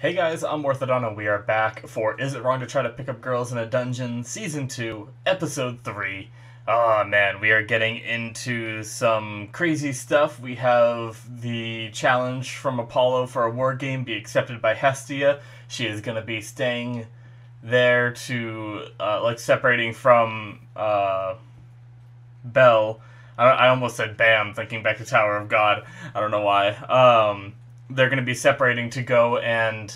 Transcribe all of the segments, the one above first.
Hey guys, I'm Morthadon and we are back for Is It Wrong to Try to Pick Up Girls in a Dungeon, Season 2, Episode 3. Oh man, we are getting into some crazy stuff. We have the challenge from Apollo for a war game be accepted by Hestia. She is going to be staying there to, separating from, Belle. I almost said Bam, thinking back to Tower of God. I don't know why. They're going to be separating to go and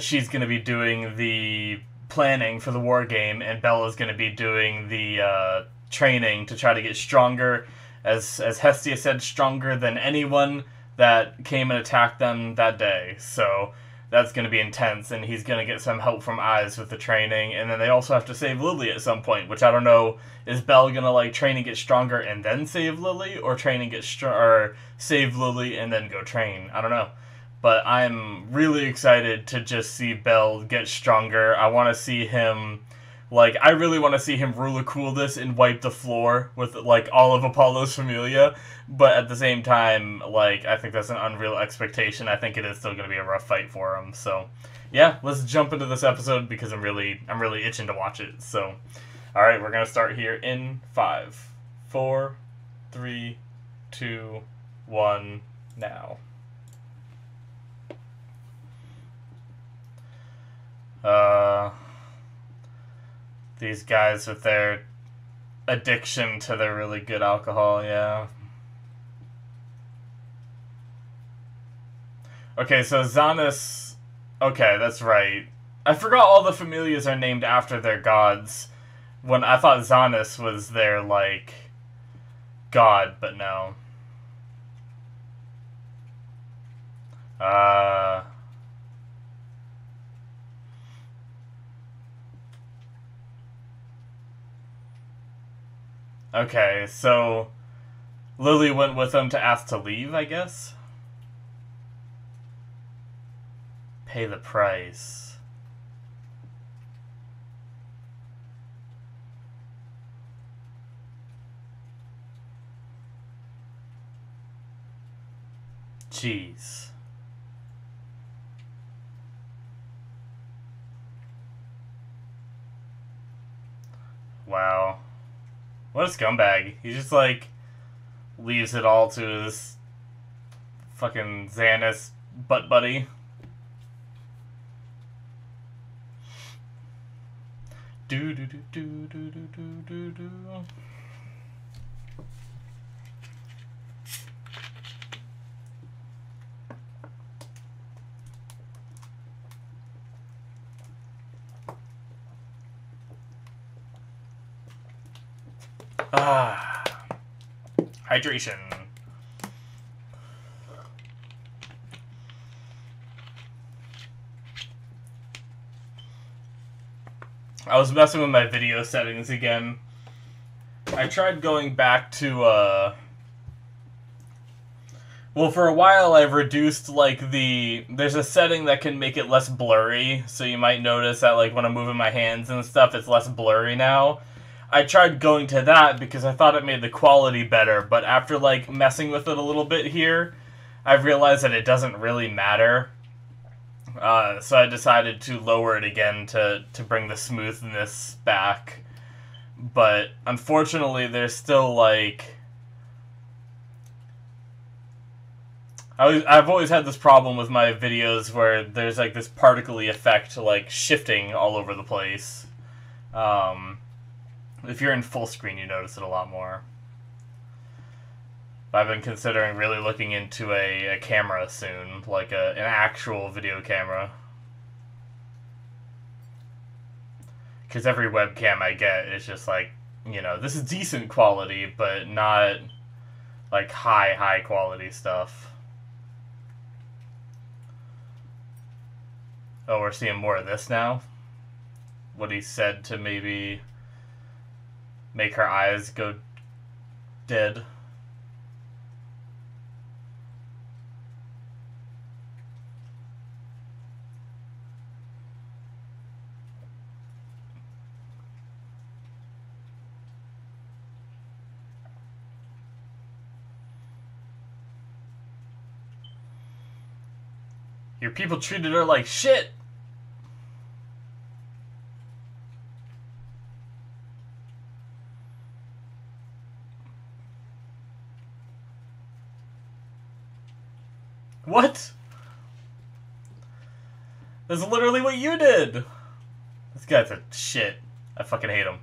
she's going to be doing the planning for the war game, and Bella's going to be doing the training to try to get stronger. As Hestia said, stronger than anyone that came and attacked them that day. So that's going to be intense, and he's going to get some help from Eyes with the training. And then they also have to save Lili at some point, which I don't know. Is Belle going to train and get stronger and then save Lili, or train and get or save Lili and then go train? I don't know. But I'm really excited to just see Belle get stronger. I want to see him, I really want to see him Rula Cool this and wipe the floor with, all of Apollo's Familia. But at the same time, I think that's an unreal expectation. I think it is still going to be a rough fight for him. So, yeah, let's jump into this episode because I'm really itching to watch it. So, alright, we're going to start here in 5, 4, 3, 2, 1, now. These guys with their addiction to their really good alcohol, yeah. Okay, so Zanus... Okay, that's right. I forgot all the familias are named after their gods. When I thought Zanus was their, god, but no. Okay, so Lili went with them to ask to leave, I guess? Pay the price. Jeez. Wow. What a scumbag. He just, leaves it all to his fucking Xanus butt buddy. Do do do do do do do do do. Hydration. I was messing with my video settings again. I tried going back to, well, for a while I've reduced, there's a setting that can make it less blurry, so you might notice that, when I'm moving my hands and stuff, it's less blurry now. I tried going to that because I thought it made the quality better, but after, messing with it a little bit here, I've realized that it doesn't really matter. So I decided to lower it again to bring the smoothness back. But, unfortunately, there's still, I've always had this problem with my videos where there's, this particle-y effect, shifting all over the place. If you're in full screen, you notice it a lot more. I've been considering really looking into a camera soon, an actual video camera. Because every webcam I get is just this is decent quality, but not, high quality stuff. Oh, we're seeing more of this now? What he said to maybe make her eyes go dead. Your people treated her like shit. What? That's literally what you did. This guy's a shit. I fucking hate him.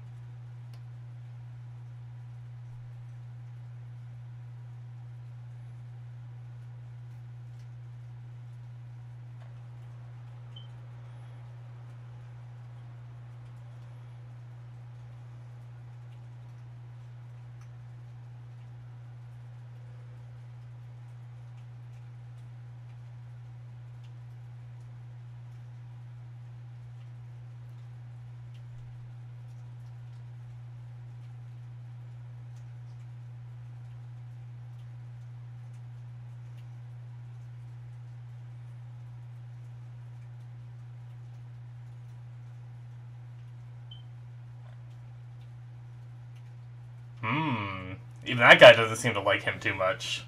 Even that guy doesn't seem to like him too much.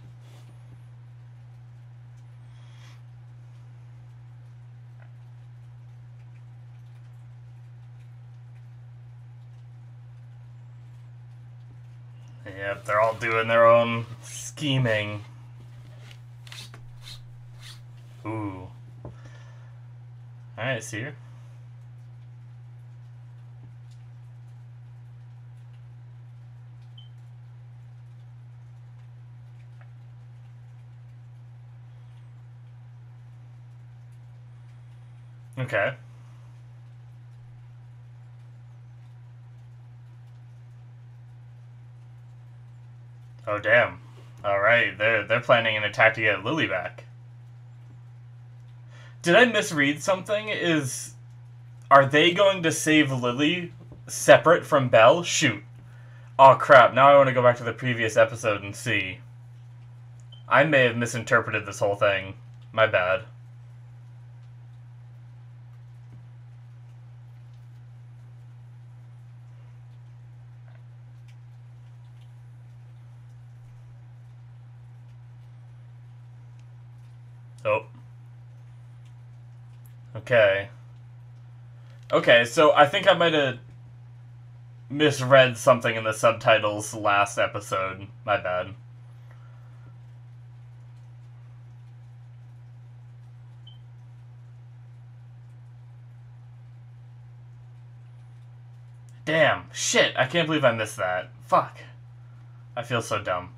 Yep, they're all doing their own scheming. Ooh. Alright, see her. Okay. Oh damn. Alright, they're planning an attack to get Lili back. Did I misread something? Are they going to save Lili separate from Belle? Shoot. Oh crap, now I want to go back to the previous episode and see. I may have misinterpreted this whole thing. My bad. Oh. Okay. Okay, so I think I might have misread something in the subtitles last episode. My bad. Damn. Shit, I can't believe I missed that. Fuck. I feel so dumb.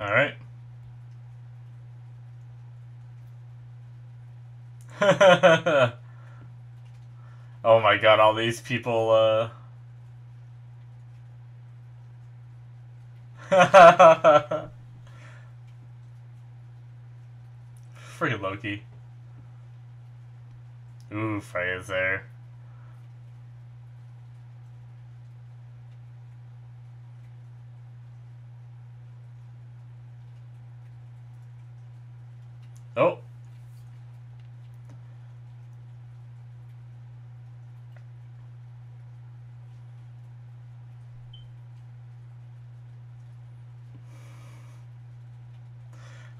Alright. Oh my god, all these people, Freaking Loki. Ooh, Freya's there. Oh.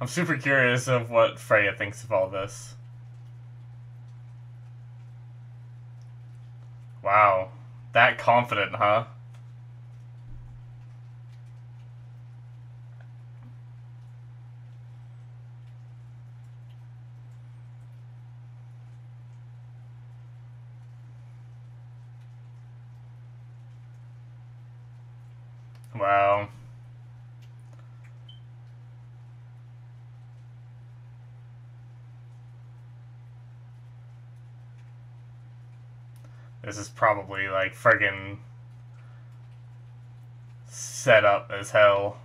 I'm super curious of what Freya thinks of all this. Wow. That confident, huh? Wow. This is probably like friggin' set up as hell.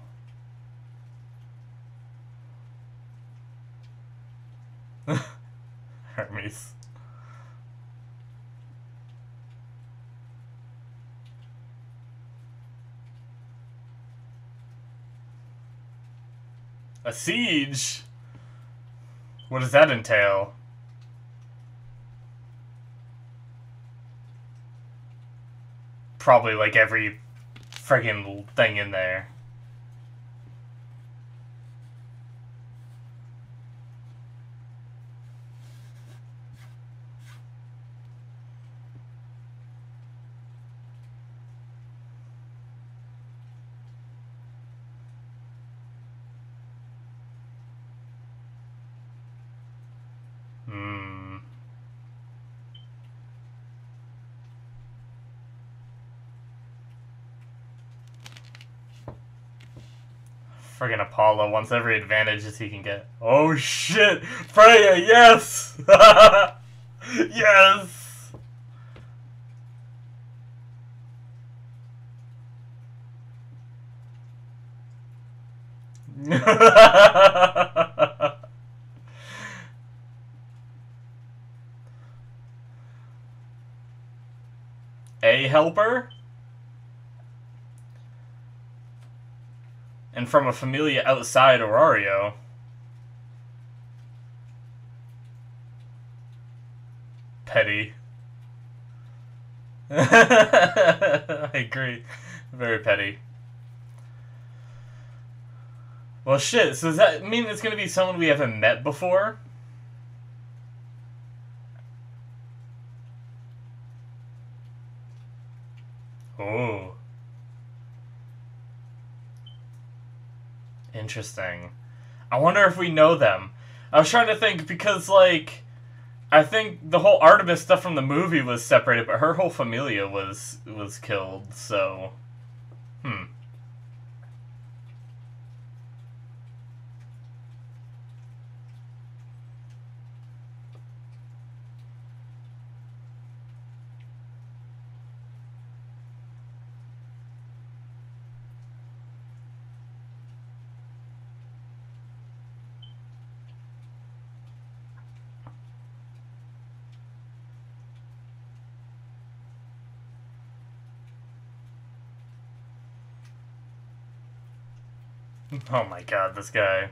Hermes. A siege? What does that entail? probably like every friggin' thing in there. Hmm. Friggin' Apollo wants every advantage as he can get. Oh shit! Freya, yes! Yes! A helper? And from a familia outside Orario. Petty. I agree. Very petty. Well, shit, so does that mean it's gonna be someone we haven't met before? Oh. Interesting. I wonder if we know them. I was trying to think, because, like, I think the whole Artemis stuff from the movie was separated, but her whole familia was killed, so... Hmm. Oh my god, this guy.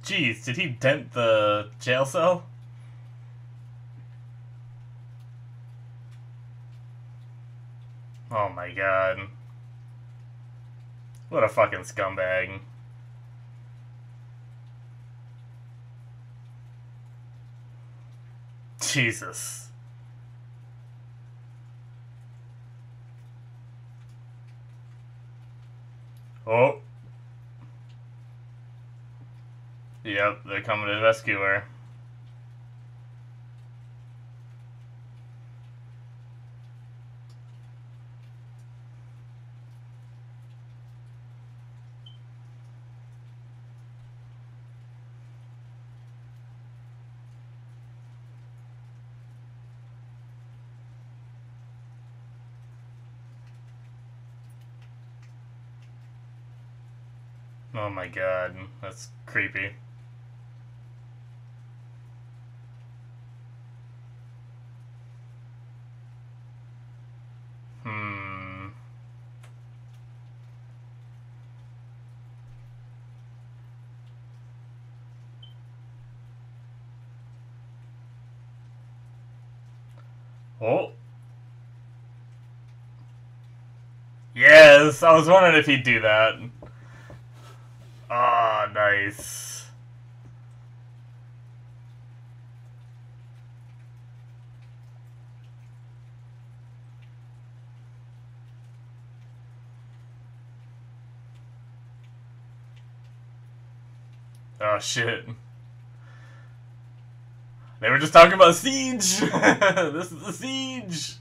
Jeez, did he dent the jail cell? Oh my god. What a fucking scumbag. Jesus. Oh. Yep, they're coming to rescue her. Oh my god, that's creepy. Hmm. Oh. Yes, I was wondering if he'd do that. Ah, nice. Oh shit. They were just talking about siege! This is the siege!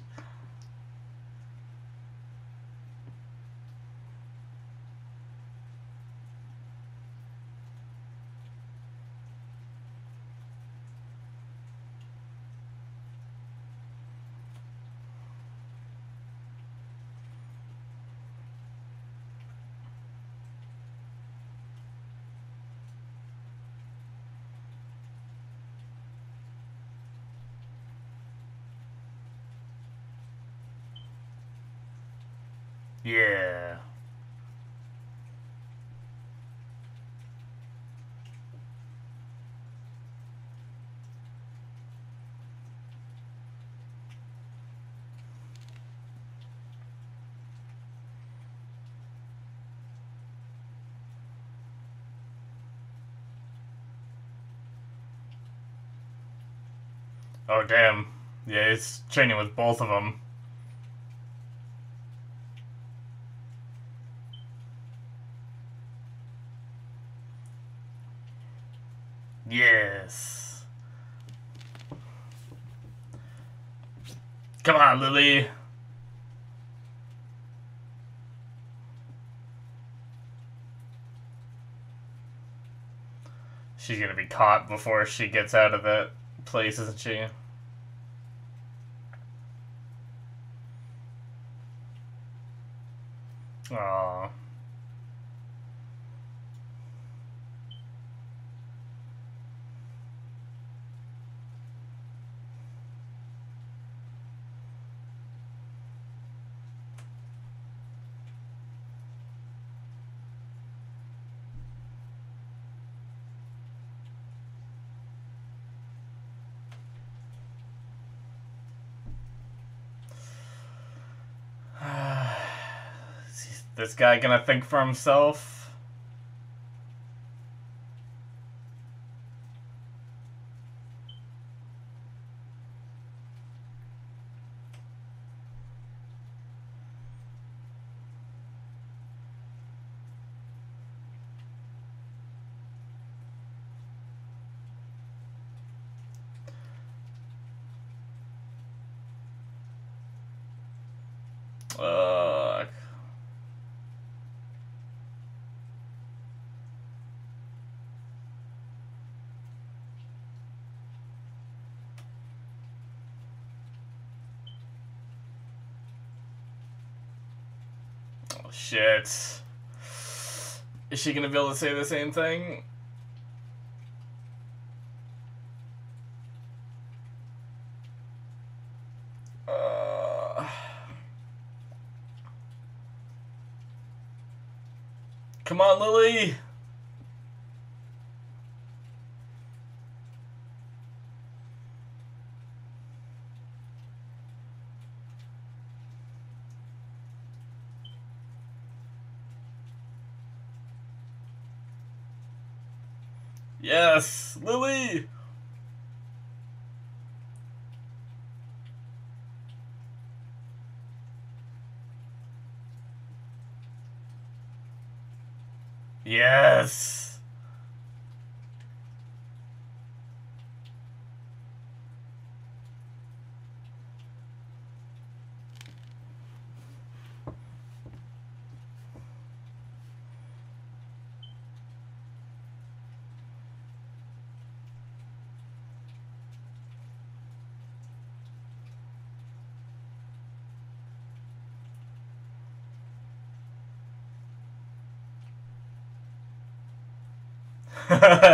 Yeah. Oh, damn. Yeah, he's training with both of them. Yes. Come on, Lili. She's gonna be caught before she gets out of that place, isn't she? Aww. Is this guy gonna think for himself? Uh, oh, shit. Is she gonna be able to say the same thing? Come on, Lili! Yes! Lili! Yes!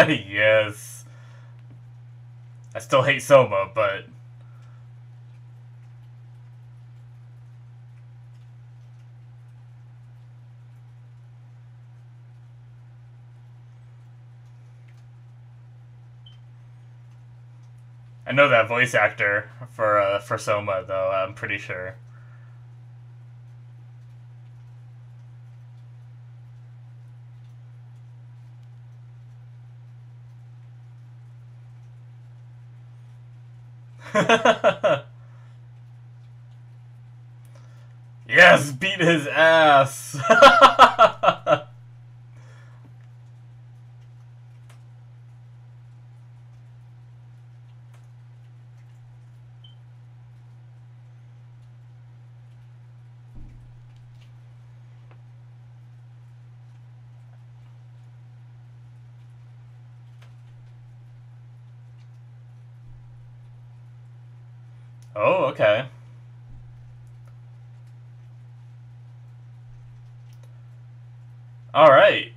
Yes. I still hate Soma, but... I know that voice actor for Soma, though, I'm pretty sure. Yes, beat his ass! Oh, okay. Alright.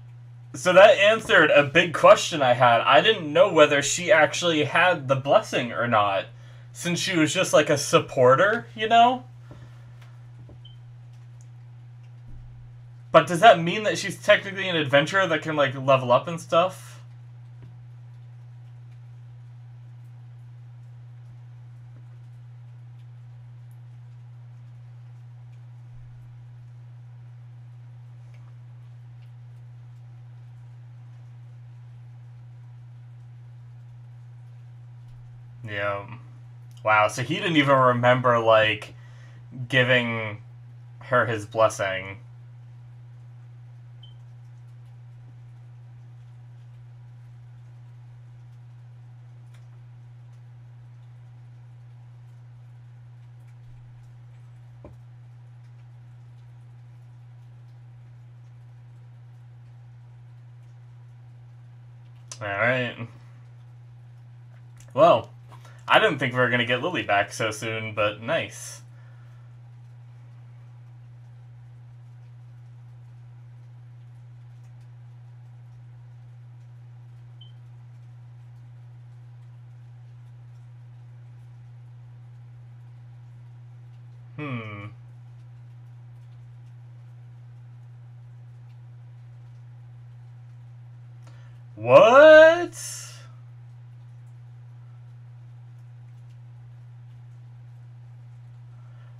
So that answered a big question I had. I didn't know whether she actually had the blessing or not, since she was just like a supporter, you know? But does that mean that she's technically an adventurer that can, like, level up and stuff? Yeah. Wow, so he didn't even remember, like, giving her his blessing. Alright. Well, I didn't think we were going to get Lili back so soon, but nice. What?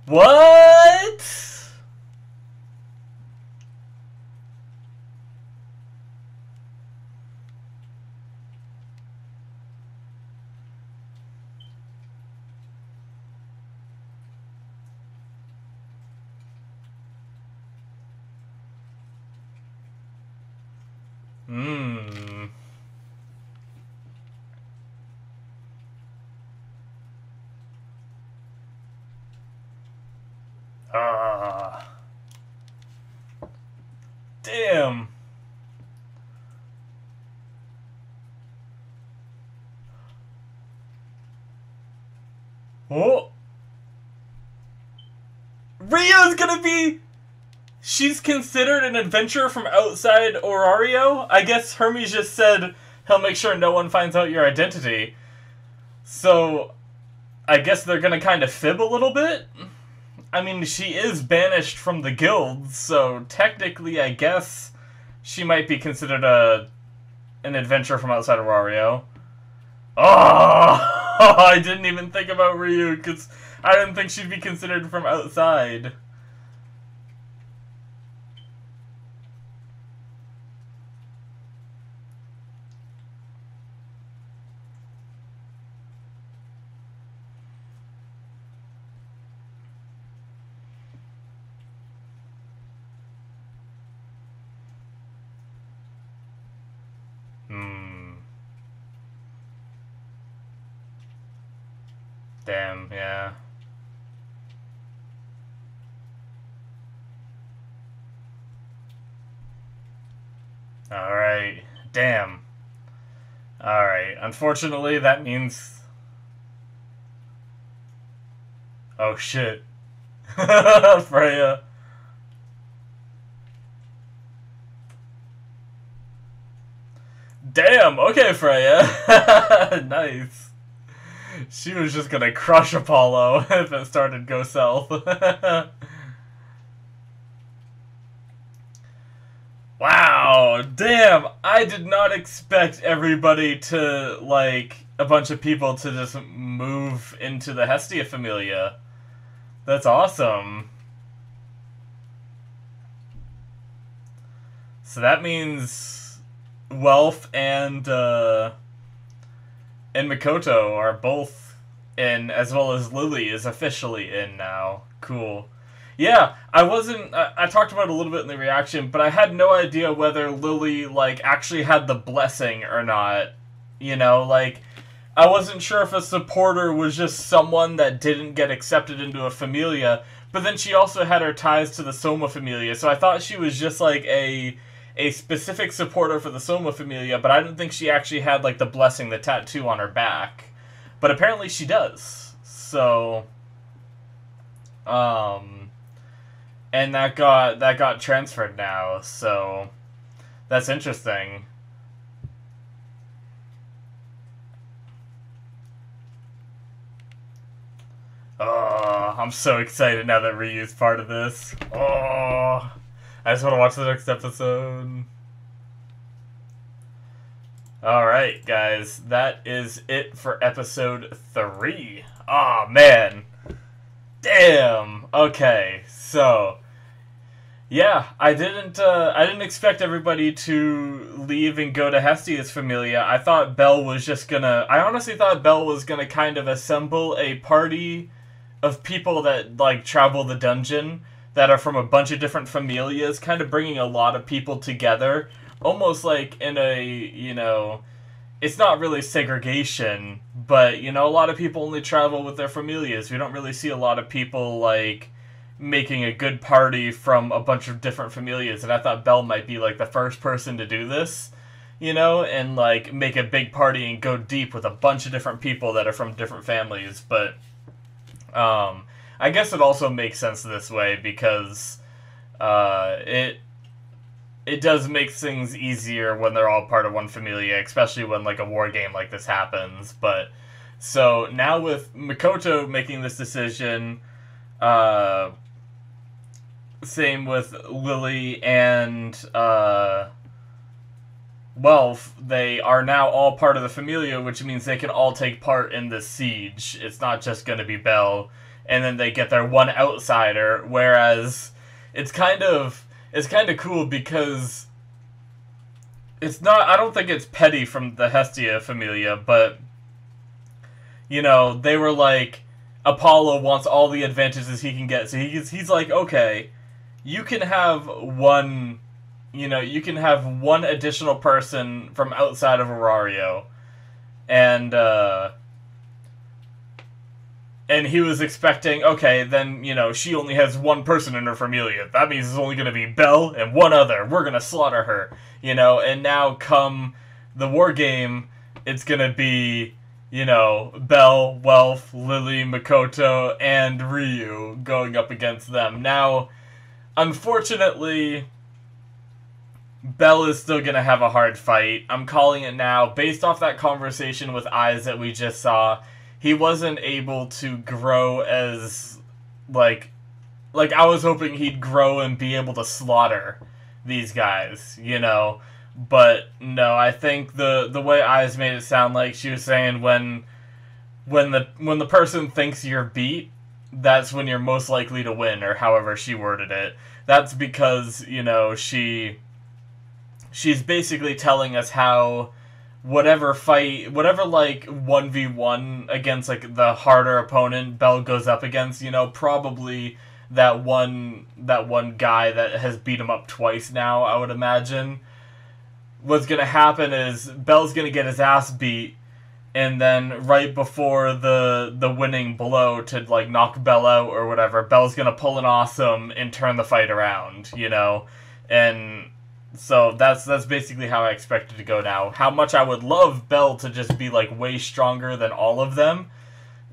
What? Hmm. Damn. Oh. Rio's gonna be... She's considered an adventurer from outside Orario? I guess Hermes just said he'll make sure no one finds out your identity. So, I guess they're gonna kind of fib a little bit? I mean, she is banished from the guild, so technically I guess she might be considered an adventurer from outside Orario. Oh! I didn't even think about Ryu, because I didn't think she'd be considered from outside. Damn, yeah. Alright. Damn. Alright. Unfortunately, that means... Oh, shit. Freya. Damn! Okay, Freya. Nice. She was just gonna crush Apollo if it started to go south. Wow, damn, I did not expect everybody to, like, a bunch of people to just move into the Hestia Familia. That's awesome. So that means Welf and Mikoto are both in, as well as Lili is officially in now. Cool. Yeah, I talked about it a little bit in the reaction, but I had no idea whether Lili, like, actually had the blessing or not. You know, like, I wasn't sure if a supporter was just someone that didn't get accepted into a familia, but then she also had her ties to the Soma Familia, so I thought she was just, like, a specific supporter for the Soma Familia, but I didn't think she actually had, like, the blessing, the tattoo on her back. But apparently she does. So, and that got transferred now, so that's interesting. Oh, I'm so excited now that Ryu's part of this. Oh, I just want to watch the next episode. Alright, guys, that is it for episode 3. Aw, man. Damn. Okay, so... Yeah, I didn't expect everybody to leave and go to Hestia's Familia. I thought Belle was just gonna. I honestly thought Belle was gonna kind of assemble a party of people that like travel the dungeon that are from a bunch of different familias, kind of bringing a lot of people together, almost like in a it's not really segregation, but a lot of people only travel with their familias. We don't really see a lot of people like making a good party from a bunch of different familias, and I thought Belle might be like the first person to do this, and like make a big party and go deep with a bunch of different people that are from different families. But I guess it also makes sense this way because it does make things easier when they're all part of one familia, especially when like a war game like this happens. But so now with Mikoto making this decision, same with Lili and Welf, they are now all part of the familia, which means they can all take part in this siege. It's not just going to be Belle, and then they get their one outsider, whereas it's kind of cool because it's not, I don't think it's petty from the Hestia Familia, but they were like, Apollo wants all the advantages he can get, so he's like, okay, you can have one additional person from outside of Aurario, and he was expecting, okay, then, she only has one person in her familia. That means it's only going to be Belle and one other. We're going to slaughter her, and now come the war game, it's going to be, Belle, Welf, Lili, Mikoto, and Ryu going up against them. Now, unfortunately, Belle is still going to have a hard fight. I'm calling it now. Based off that conversation with Eyes that we just saw, he wasn't able to grow as, like I was hoping he'd grow and be able to slaughter these guys, But, no, I think the way Eyes made it sound like she was saying when the person thinks you're beat, that's when you're most likely to win, or however she worded it. That's because, she's basically telling us how whatever like 1v1 against like the harder opponent Belle goes up against, probably that one guy that has beat him up twice now, I would imagine. What's gonna happen is Belle's gonna get his ass beat, and then right before the winning blow to like knock Belle out or whatever, Belle's gonna pull an awesome and turn the fight around, and so that's basically how I expect it to go now. How much I would love Belle to just be like way stronger than all of them,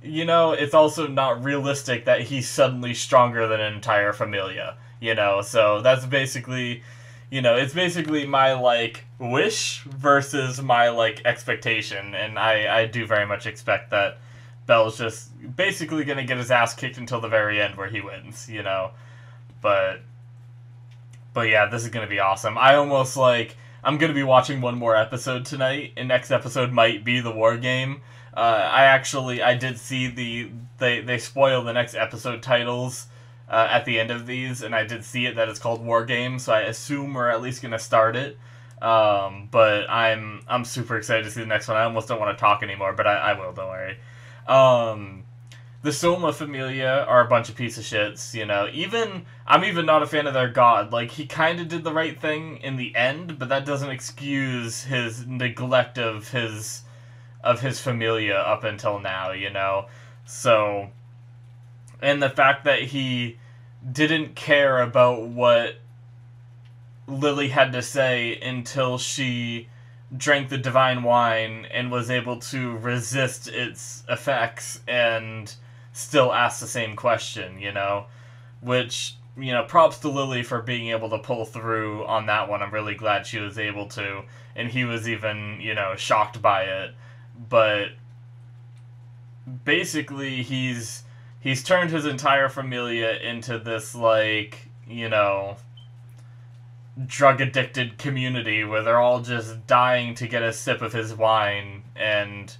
it's also not realistic that he's suddenly stronger than an entire familia, so that's basically, it's basically my like wish versus my like expectation, and I do very much expect that Belle's just basically gonna get his ass kicked until the very end where he wins, But yeah, this is going to be awesome. I'm going to be watching one more episode tonight, and next episode might be the war game. I did see they spoil the next episode titles at the end of these, and I did see it that it's called War Game, so I assume we're at least going to start it. But I'm super excited to see the next one. I almost don't want to talk anymore, but I will, don't worry. The Soma Familia are a bunch of piece of shits, I'm even not a fan of their god. Like, he kind of did the right thing in the end, but that doesn't excuse his neglect of his Familia up until now, So, and the fact that he didn't care about what Lili had to say until she drank the divine wine and was able to resist its effects and still ask the same question, which, props to Lili for being able to pull through on that one. I'm really glad she was able to, and he was even, shocked by it. But basically, he's turned his entire familia into this, like, drug-addicted community where they're all just dying to get a sip of his wine and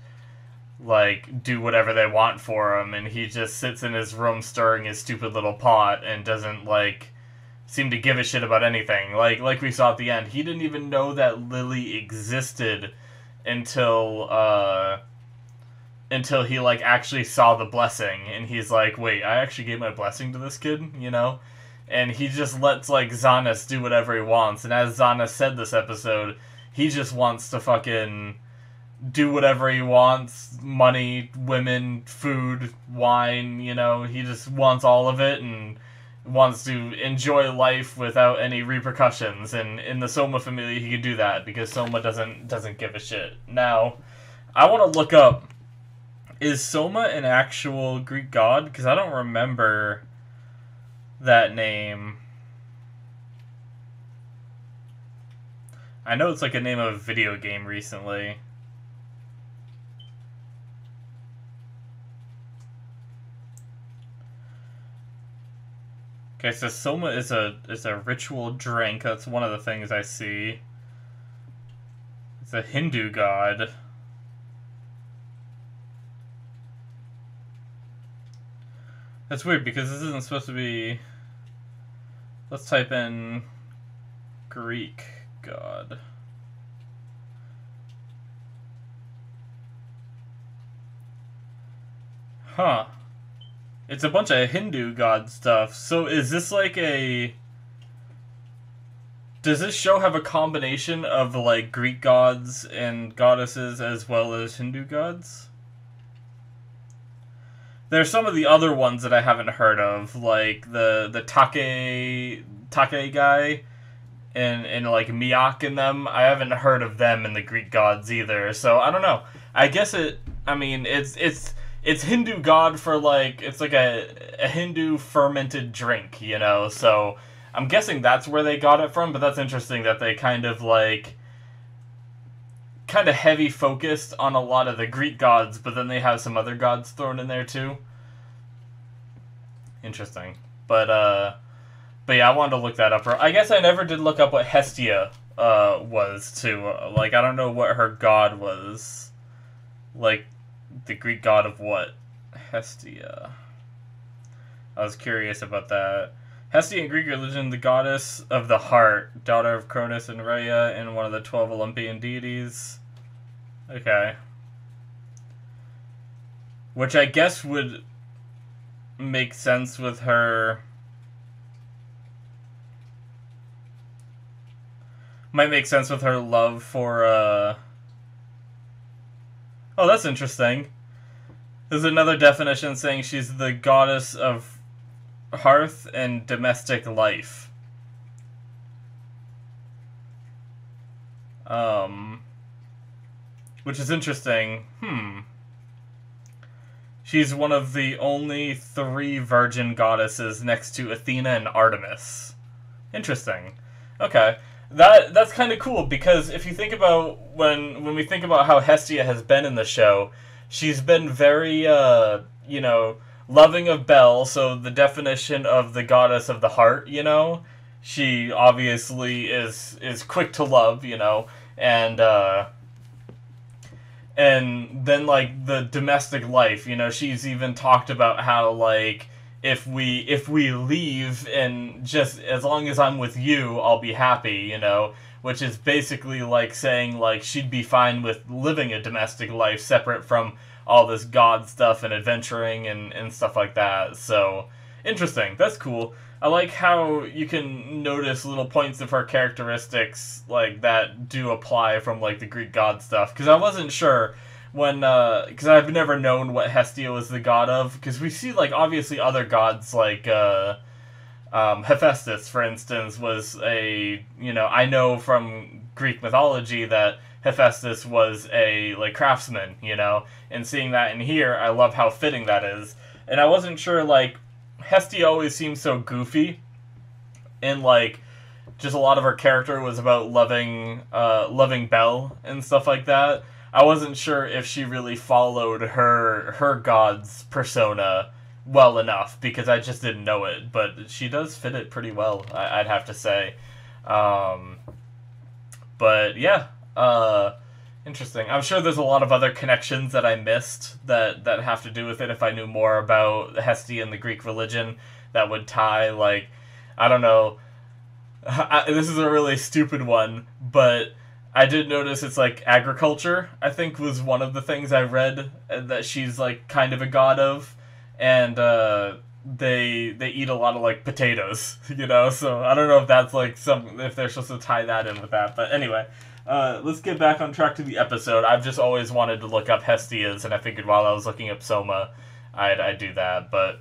like do whatever they want for him, and he just sits in his room stirring his stupid little pot and doesn't like seem to give a shit about anything. Like we saw at the end, he didn't even know that Lili existed until he like actually saw the blessing, and he's like, wait, I actually gave my blessing to this kid, you know? And he just lets like Xanas do whatever he wants, and as Xanas said this episode, he just wants to fucking do whatever he wants. Money, women, food, wine, you know, he just wants all of it and wants to enjoy life without any repercussions. And in the Soma family, he could do that because Soma doesn't give a shit. Now, I want to look up, is Soma an actual Greek god? Because I don't remember that name. I know it's like a name of a video game recently. Okay, so Soma is a ritual drink. That's one of the things I see. It's a Hindu god. That's weird because this isn't supposed to be... Let's type in Greek god. Huh. It's a bunch of Hindu god stuff. So is this like a... Does this show have a combination of like Greek gods and goddesses as well as Hindu gods? There's some of the other ones that I haven't heard of, like the Take guy and like Miak in them. I haven't heard of them in the Greek gods either. So I don't know. I guess it's Hindu god for like, it's like a Hindu fermented drink, you know. So I'm guessing that's where they got it from. But that's interesting that they kind of heavy focused on a lot of the Greek gods, but then they have some other gods thrown in there too. Interesting. But yeah, I wanted to look that up. I guess I never did look up what Hestia was too. Like, I don't know what her god was. Like, the Greek god of what? Hestia. I was curious about that. Hestia in Greek religion, the goddess of the heart, daughter of Cronus and Rhea, and one of the 12 Olympian deities. Okay. Which I guess would make sense with her... Might make sense with her love for, Oh, that's interesting. There's another definition saying she's the goddess of hearth and domestic life. Which is interesting. She's one of the only 3 virgin goddesses next to Athena and Artemis. Interesting. Okay. That's kind of cool, because if you think about when we think about how Hestia has been in the show, she's been very, you know, loving of Bel, so the definition of the goddess of the heart, you know? She obviously is quick to love, you know, and then, like, the domestic life, you know, she's even talked about how, like, if we leave and just as long as I'm with you, I'll be happy, you know, which is basically like saying, like, she'd be fine with living a domestic life separate from all this god stuff and adventuring and stuff like that. So, interesting. That's cool. I like how you can notice little points of her characteristics, like, that do apply from, like, the Greek god stuff. Because I wasn't sure when, because I've never known what Hestia was the god of. Because we see, like, obviously other gods, like, Hephaestus, for instance, was a, you know, I know from Greek mythology that Hephaestus was a, like, craftsman, you know? And seeing that in here, I love how fitting that is. And I wasn't sure, like, Hestia always seems so goofy, and like just a lot of her character was about loving Bel and stuff like that. I wasn't sure if she really followed her god's persona well enough, because I just didn't know it, but she does fit it pretty well, I'd have to say. But yeah, interesting. I'm sure there's a lot of other connections that I missed that have to do with it. If I knew more about Hestia and the Greek religion, that would tie, like, I don't know, This is a really stupid one, but I did notice it's like agriculture, I think, was one of the things I read that she's like kind of a god of, and they eat a lot of like potatoes, you know. So I don't know if that's like if they're supposed to tie that in with that, but anyway. Let's get back on track to the episode. I've just always wanted to look up Hestias, and I figured while I was looking up Soma, I'd do that. But,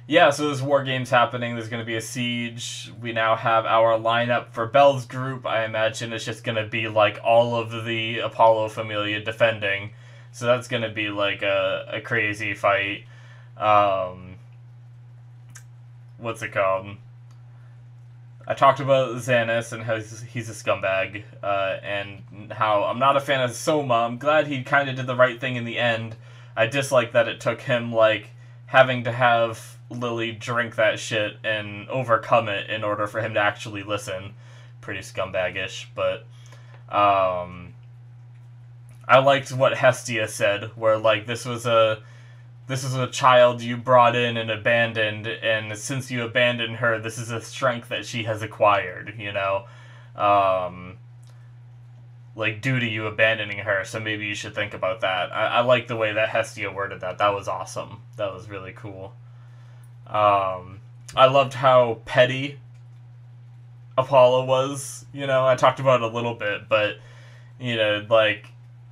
yeah, so there's war games happening. There's going to be a siege. We now have our lineup for Belle's group. I imagine it's just going to be like all of the Apollo Familia defending. So that's going to be like a crazy fight. What's it called? I talked about Xanis and how he's a scumbag, and how I'm not a fan of Soma. I'm glad he kind of did the right thing in the end. I dislike that it took him, like, having to have Lili drink that shit and overcome it in order for him to actually listen. Pretty scumbagish, but, I liked what Hestia said, where, like, this is a child you brought in and abandoned, and since you abandoned her, this is a strength that she has acquired, you know? Like, due to you abandoning her, so maybe you should think about that. I like the way that Hestia worded that. That was awesome. That was really cool. I loved how petty Apollo was, you know? I talked about it a little bit, but, you know, like,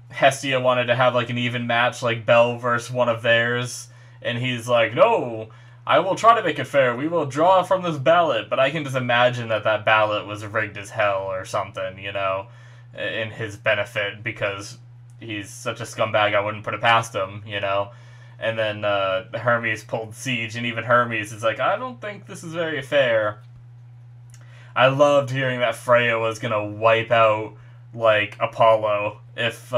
Hestia wanted to have, like, an even match, like Belle versus one of theirs, and he's like, no, I will try to make it fair. We will draw from this ballot, but I can just imagine that ballot was rigged as hell or something, you know, in his benefit, because he's such a scumbag I wouldn't put it past him, you know. And then Hermes pulled siege, and even Hermes is like, I don't think this is very fair. I loved hearing that Freya was gonna wipe out, like, Apollo if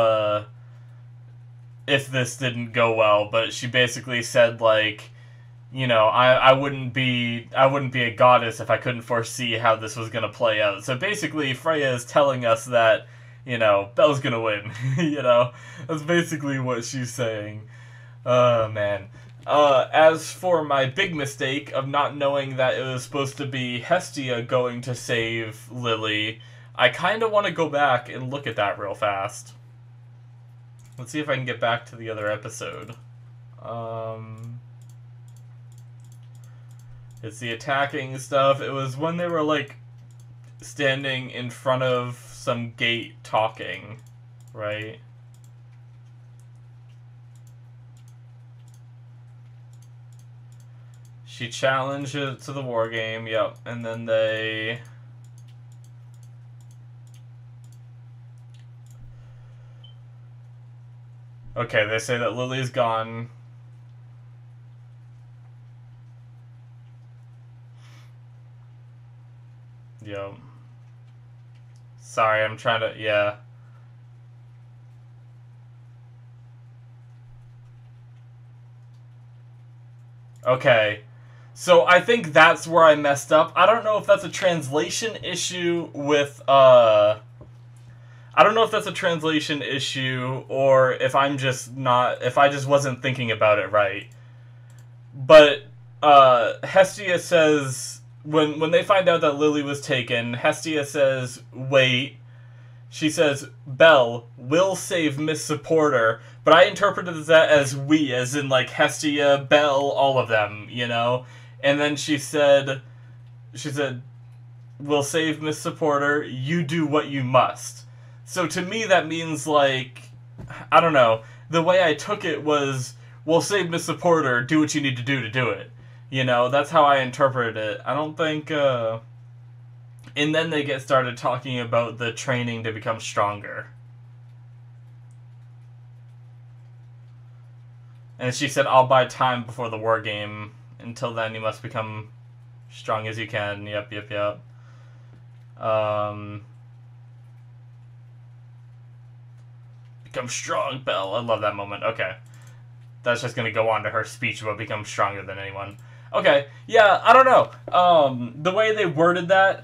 this didn't go well, but she basically said, like, you know, I wouldn't be a goddess if I couldn't foresee how this was gonna play out. So basically Freya is telling us that, you know, Belle's gonna win. You know, that's basically what she's saying. Oh man. As for my big mistake of not knowing that it was supposed to be Hestia going to save Lili, I kind of want to go back and look at that real fast. Let's see if I can get back to the other episode. It's the attacking stuff. It was when they were, like, standing in front of some gate talking, right? She challenged it to the war game, yep, and then they... Okay, they say that Lili's gone. Yep. Sorry, I'm trying to... Yeah. Okay. So I think that's where I messed up. I don't know if that's a translation issue with, I don't know if that's a translation issue or if I'm just not... If I just wasn't thinking about it right. But, Hestia says... When they find out that Lili was taken, Hestia says, wait. She says, Belle will save Miss Supporter. But I interpreted that as we, as in, like, Hestia, Belle, all of them, you know? And then she said, we'll save Miss Supporter, you do what you must. So to me that means, like, I don't know. The way I took it was, we'll save Miss Supporter, do what you need to do it. You know, that's how I interpreted it. I don't think, And then they get started talking about the training to become stronger. And she said, I'll buy time before the war game. Until then, you must become strong as you can. Yep. Become strong, Belle. I love that moment. Okay. That's just going to go on to her speech about become stronger than anyone. Okay, yeah, I don't know. The way they worded that,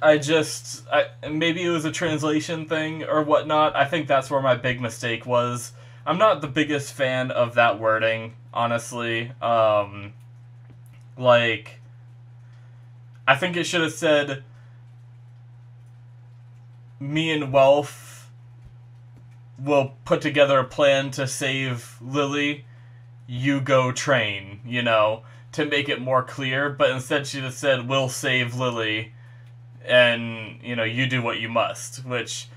maybe it was a translation thing or whatnot. I think that's where my big mistake was. I'm not the biggest fan of that wording, honestly. Like, I think it should have said, me and Welf will put together a plan to save Lili. You go train, you know, to make it more clear. But instead she just said, we'll save Lili, and, you know, you do what you must. Which,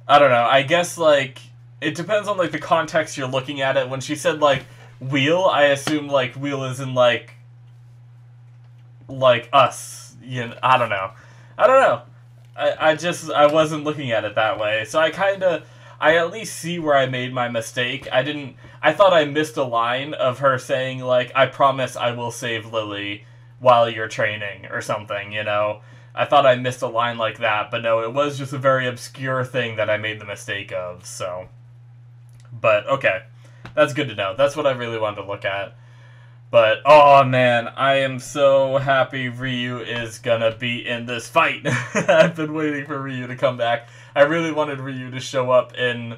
I don't know, I guess, like, it depends on, like, the context you're looking at it. When she said, like, we'll, I assume, like, we'll is in, like us. You know, I don't know. I wasn't looking at it that way. So I at least see where I made my mistake. I thought I missed a line of her saying, like, I promise I will save Lili while you're training, or something, you know? I thought I missed a line like that, but no, it was just a very obscure thing that I made the mistake of, so. But, okay. That's good to know. That's what I really wanted to look at. But, oh man, I am so happy Ryu is gonna be in this fight. I've been waiting for Ryu to come back. I really wanted Ryu to show up in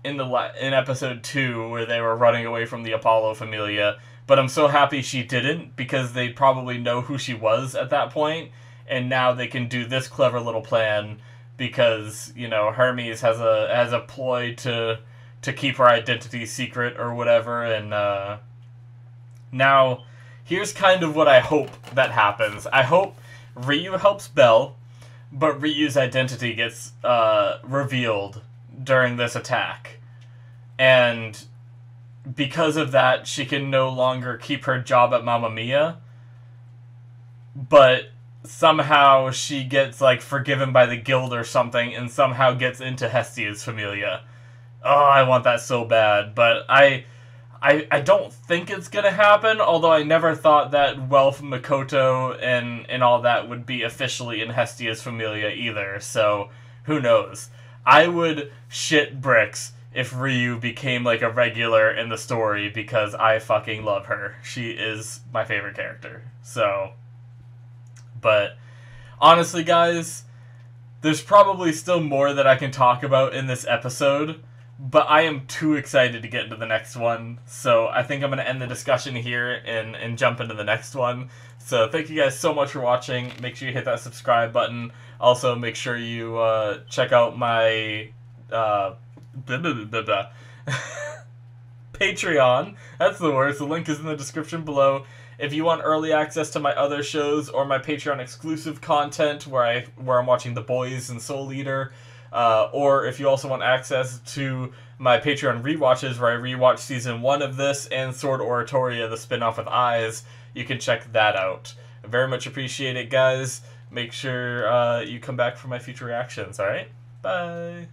episode 2 where they were running away from the Apollo Familia, but I'm so happy she didn't, because they probably know who she was at that point, and now they can do this clever little plan because, you know, Hermes has a ploy to keep her identity secret or whatever, and now, here's kind of what I hope that happens. I hope Ryu helps Belle, but Ryu's identity gets revealed during this attack. And because of that, she can no longer keep her job at Mamma Mia. But somehow she gets, like, forgiven by the guild or something, and somehow gets into Hestia's Familia. Oh, I want that so bad. But I don't think it's gonna happen, although I never thought that Welf, Makoto, and all that would be officially in Hestia's Familia either, so who knows. I would shit bricks if Ryu became, like, a regular in the story, because I fucking love her. She is my favorite character, so. But, honestly, guys, there's probably still more that I can talk about in this episode, but I am too excited to get into the next one, so I think I'm going to end the discussion here and jump into the next one. So thank you guys so much for watching. Make sure you hit that subscribe button. Also, make sure you check out my Patreon. That's the word. The link is in the description below. If you want early access to my other shows or my Patreon exclusive content where I'm watching The Boys and Soul Eater, or if you also want access to my Patreon rewatches where I rewatch Season 1 of this and Sword Oratoria, the spin-off with Eyes, you can check that out. I very much appreciate it, guys. Make sure you come back for my future reactions, alright? Bye!